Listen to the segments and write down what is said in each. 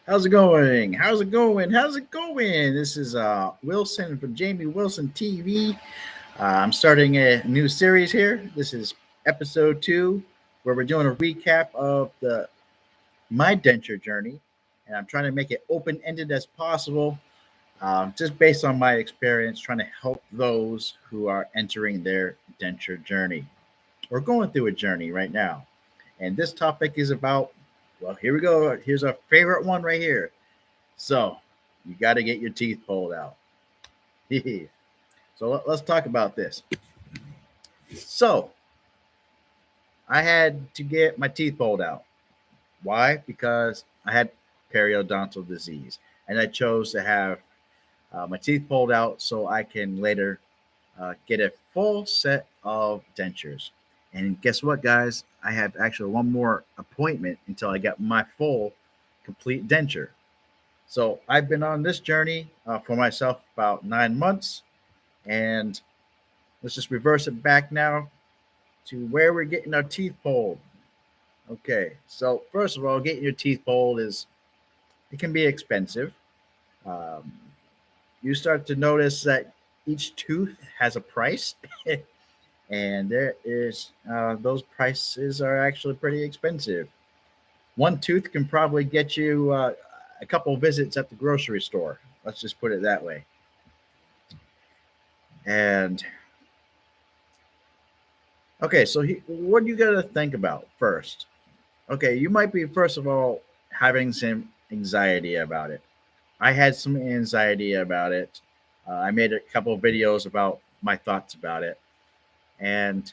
How's it going? How's it going? How's it going? This is Wilson from Jamie Wilson TV. I'm starting a new series here. This is episode 2, where we're doing a recap of the my denture journey, and I'm trying to make it open ended as possible, just based on my experience, trying to help those who are entering their denture journey or going through a journey right now. And this topic is about, well, here we go. Here's our favorite one right here. So, you got to get your teeth pulled out. So, let's talk about this. So, I had to get my teeth pulled out. Why? Because I had periodontal disease, and I chose to have my teeth pulled out so I can later get a full set of dentures. And guess what, guys? I have actually one more appointment until I get my full, complete denture. So I've been on this journey for myself about 9 months, and let's just reverse it back now to where we're getting our teeth pulled. Okay, so first of all, getting your teeth pulled is it can be expensive. Um, you start to notice that each tooth has a price, and there is those prices are actually pretty expensive. One tooth can probably get you a couple visits at the grocery store. Let's just put it that way. And okay, so what do you got to think about first? Okay, you might be first of all having some anxiety about it. I had some anxiety about it. I made a couple of videos about my thoughts about it, and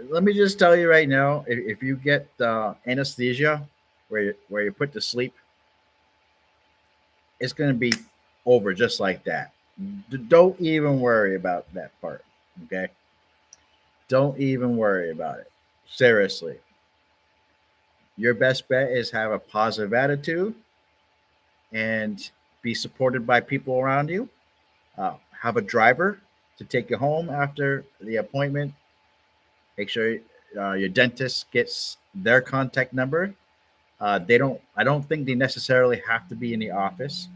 let me just tell you right now, if you get anesthesia where you put to sleep, it's going to be over just like that. Don't even worry about that part. Okay, don't even worry about it. Seriously, your best bet is have a positive attitude and be supported by people around you. Have a driver to take you home after the appointment. Make sure your dentist gets their contact number. They don't. I don't think they necessarily have to be in the office.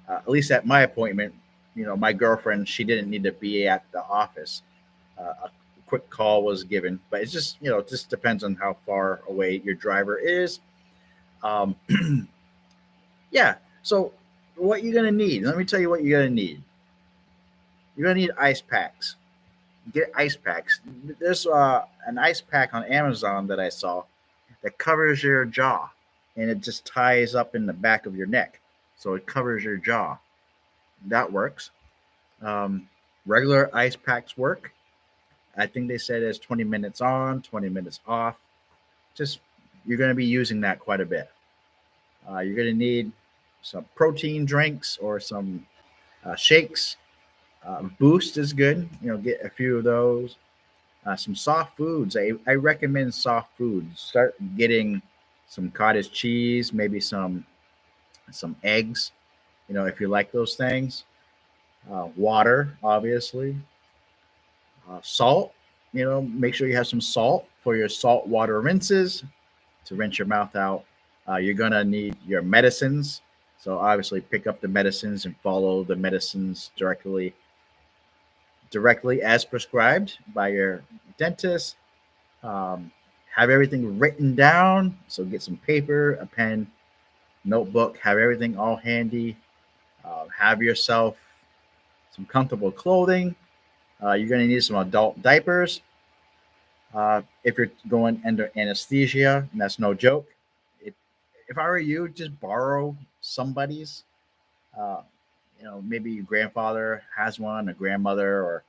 At least at my appointment, my girlfriend, she didn't need to be at the office. A quick call was given, but it's just it just depends on how far away your driver is. Um, yeah. So what you're gonna need? Let me tell you what you're gonna need. You're gonna need ice packs. Get ice packs. There's an ice pack on Amazon that I saw that covers your jaw, and it just ties up in the back of your neck, so it covers your jaw. That works. Um, Regular ice packs work. I think they said it's 20 minutes on, 20 minutes off. Just you're going to be using that quite a bit. You're going to need some protein drinks or some shakes. Boost is good. Get a few of those. Some soft foods. I recommend soft foods. Start getting some cottage cheese, maybe some eggs. If you like those things. Water, obviously. Salt. Make sure you have some salt for your salt water rinses to rinse your mouth out. You're gonna need your medicines. So obviously, pick up the medicines and follow the medicines directly as prescribed by your dentist. Um, have everything written down. So get some paper, a pen, notebook. Have everything all handy. Have yourself some comfortable clothing. You're going to need some adult diapers. If you're going under anesthesia, and that's no joke. If, if I were you, just borrow somebody's. Uh, maybe your grandfather has one, a grandmother, or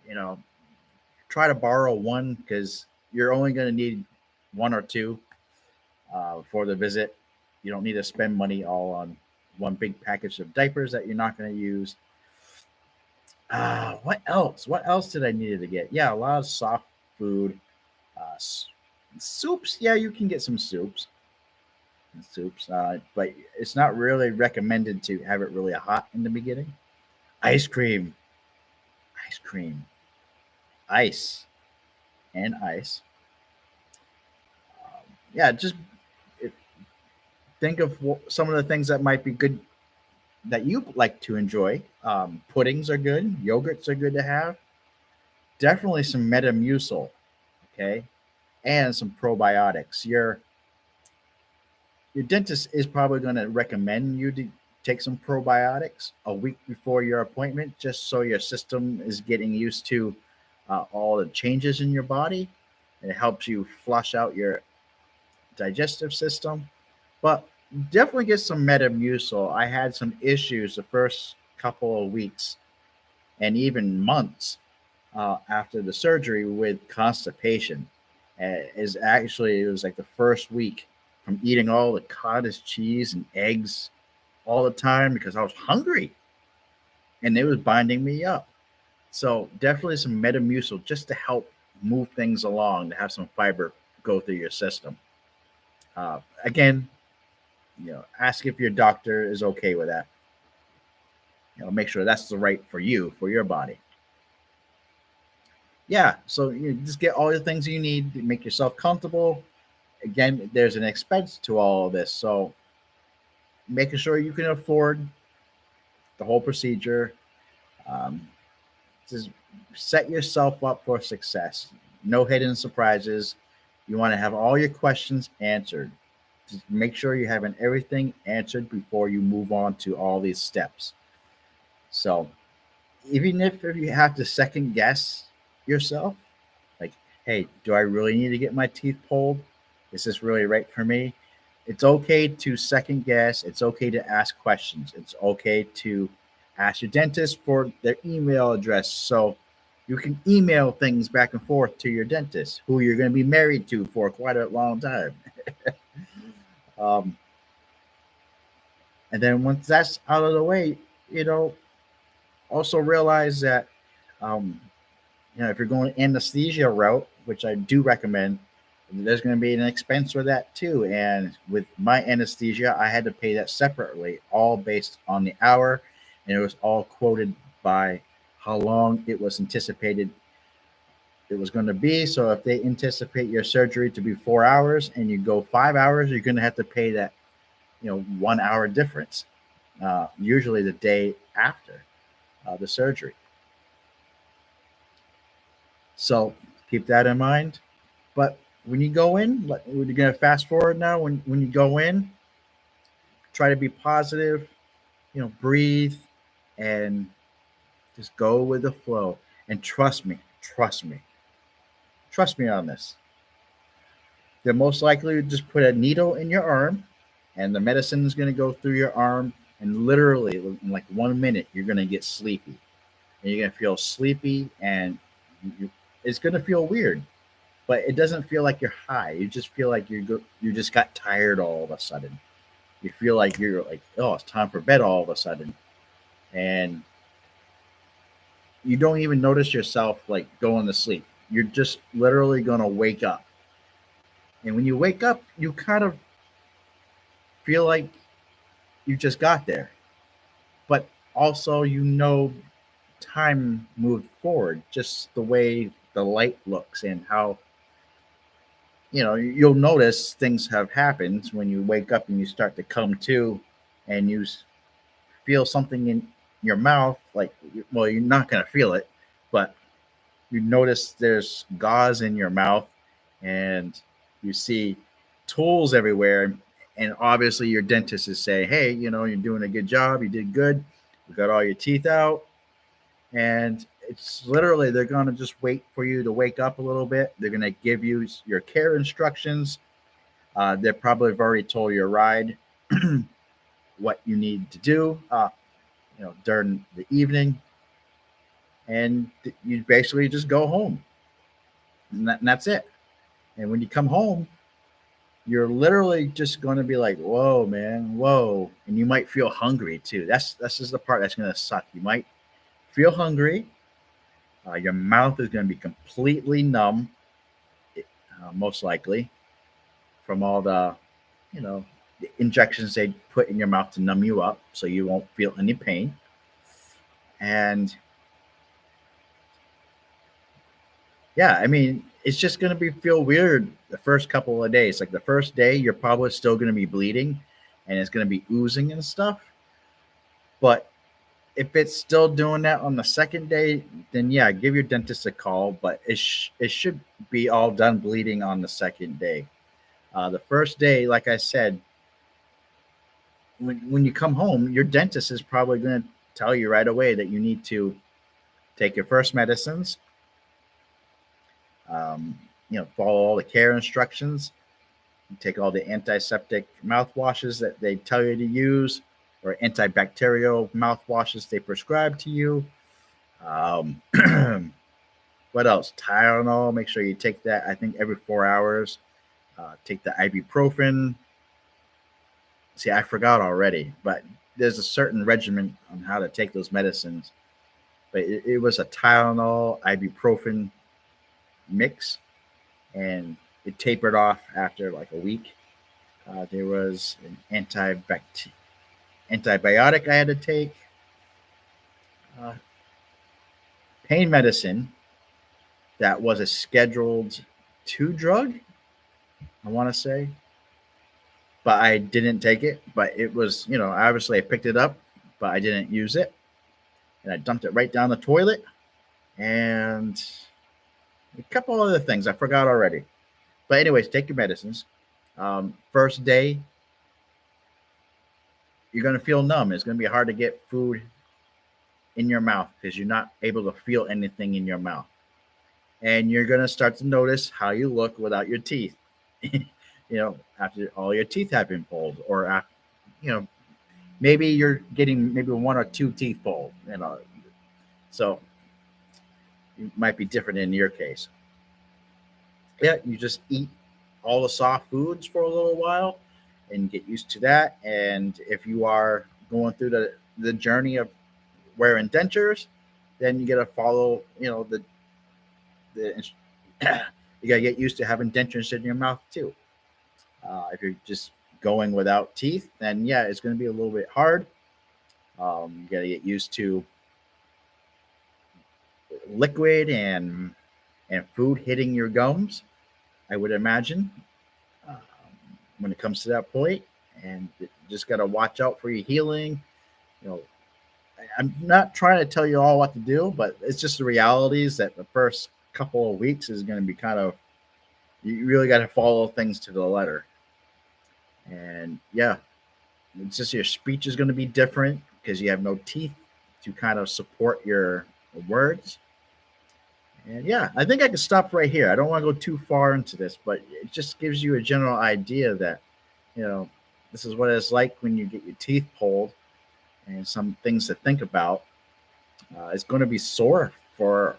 you know, try to borrow one because you're only going to need one or two for the visit. You don't need to spend money all on one big package of diapers that you're not going to use. What else? What else did I need to get? Yeah, a lot of soft food, uh, soups. Yeah, you can get some soups, but it's not really recommended to have it really hot in the beginning. Ice cream, ice cream, ice, and ice. Yeah, just it, think of some of the things that might be good that you like to enjoy. Puddings are good. Yogurts are good to have. Definitely some Metamucil, okay, and some probiotics. Your dentist is probably going to recommend you to take some probiotics a week before your appointment, just so your system is getting used to all the changes in your body. It helps you flush out your digestive system. But definitely get some Metamucil. I had some issues the first couple of weeks and even months after the surgery with constipation. Is actually it was like the first week from eating all the cottage cheese and eggs all the time because I was hungry and it was binding me up. So definitely some Metamucil just to help move things along, to have some fiber go through your system. Again, ask if your doctor is okay with that. Make sure that's the right for you, for your body. Yeah, so you just get all the things you need to make yourself comfortable. Again, there's an expense to all of this, so making sure you can afford the whole procedure. Um, just set yourself up for success. No hidden surprises. You want to have all your questions answered. Just make sure you're having everything answered before you move on to all these steps. So even if you have to second guess yourself, like, hey, do I really need to get my teeth pulled? Is this really right for me? It's okay to second guess. It's okay to ask questions. It's okay to ask your dentist for their email address so you can email things back and forth to your dentist, who you're going to be married to for quite a long time. um, and then once that's out of the way, you know, also realize that um, if you're going anesthesia route, which I do recommend, there's going to be an expense for that too. And with my anesthesia, I had to pay that separately, all based on the hour, and it was all quoted by how long it was anticipated it was going to be. So if they anticipate your surgery to be 4 hours and you go 5 hours, you're going to have to pay that 1 hour difference. Usually the day after the surgery. So keep that in mind. But when you go in, we're going to fast forward now. When you go in, try to be positive, breathe and just go with the flow. And trust me on this. They're most likely to just put a needle in your arm and the medicine is going to go through your arm. And literally, in like 1 minute, you're going to get sleepy. And you're going to feel sleepy and you, it's going to feel weird, but it doesn't feel like you're high. You just feel like you just got tired all of a sudden. You feel like you're like, oh, it's time for bed all of a sudden, and you don't even notice yourself like going to sleep. You're just literally gonna wake up, and when you wake up, you kind of feel like you just got there, but also time moved forward, just the way the light looks and how you'll notice things have happened when you wake up and you start to come to and you feel something in your mouth. Like, well, you're not going to feel it, but you notice there's gauze in your mouth and you see tools everywhere. And obviously, your dentist is saying, hey, you're doing a good job. You did good. We got all your teeth out. And it's literally, they're going to just wait for you to wake up a little bit. They're going to give you your care instructions. They probably have already told your ride what you need to do, during the evening, and you basically just go home, and that's it. And when you come home, you're literally just going to be like, "Whoa, man, whoa!" And you might feel hungry too. That's just the part that's going to suck. You might feel hungry. Your mouth is going to be completely numb, most likely, from all the injections they put in your mouth to numb you up so you won't feel any pain. And yeah, I mean, it's just going to be feel weird the first couple of days. Like the first day, you're probably still going to be bleeding, and it's going to be oozing and stuff. But if it's still doing that on the second day, then yeah, give your dentist a call. But it should be all done bleeding on the second day. The first day, like I said, when you come home, your dentist is probably going to tell you right away that you need to take your first medicines, follow all the care instructions, take all the antiseptic mouthwashes that they tell you to use, or antibacterial mouthwashes they prescribe to you. Um, what else? Tylenol. Make sure you take that. I think every 4 hours. Take the ibuprofen. See, I forgot already, but there's a certain regimen on how to take those medicines. But it was a Tylenol ibuprofen mix, and it tapered off after like a week. There was an antibiotic I had to take, uh, pain medicine that was a scheduled two drug, I want to say, but I didn't take it. But it was, obviously I picked it up, but I didn't use it. And I dumped it right down the toilet. And a couple other things I forgot already. But, anyways, take your medicines. First day, you're going to feel numb. It's going to be hard to get food in your mouth because you're not able to feel anything in your mouth. And you're going to start to notice how you look without your teeth. After all your teeth have been pulled, or after, maybe you're getting maybe one or two teeth pulled. So it might be different in your case. Yeah, you just eat all the soft foods for a little while and get used to that. And if you are going through the journey of wearing dentures, then you got to follow, the you got to get used to having dentures in your mouth too. If you're just going without teeth, then yeah, it's going to be a little bit hard. You got to get used to liquid and food hitting your gums, I would imagine, um, when it comes to that point. And you just got to watch out for your healing. I'm not trying to tell you all what to do, but it's just the realities that the first couple of weeks is going to be kind of, you really got to follow things to the letter. And yeah, it's just your speech is going to be different because you have no teeth to kind of support your words. And yeah, I think I can stop right here. I don't want to go too far into this, but it just gives you a general idea that, you know, this is what it's like when you get your teeth pulled, and some things to think about. It's going to be sore for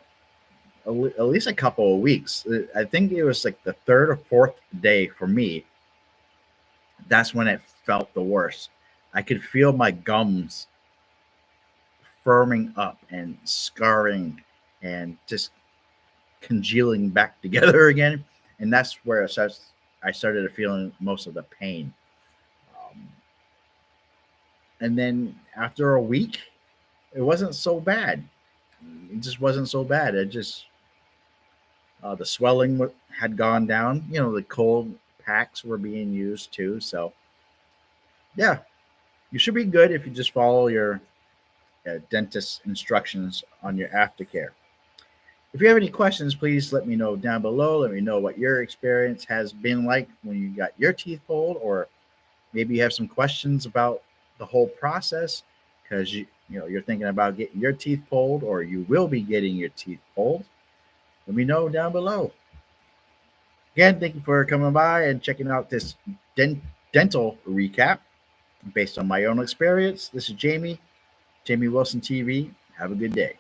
at least a couple of weeks. I think it was like the third or fourth day for me. That's when it felt the worst. I could feel my gums firming up and scarring and just congealing back together again. And that's where I started feeling most of the pain. Um, and then after a week, it wasn't so bad. It just wasn't so bad. It just the swelling had gone down. The cold packs were being used too. So yeah, you should be good if you just follow your dentist instructions on your aftercare. If you have any questions, please let me know down below. Let me know what your experience has been like when you got your teeth pulled, or maybe you have some questions about the whole process because you're thinking about getting your teeth pulled, or you will be getting your teeth pulled. Let me know down below. Again, thank you for coming by and checking out this dental recap based on my own experience. This is Jamie Wilson TV. Have a good day.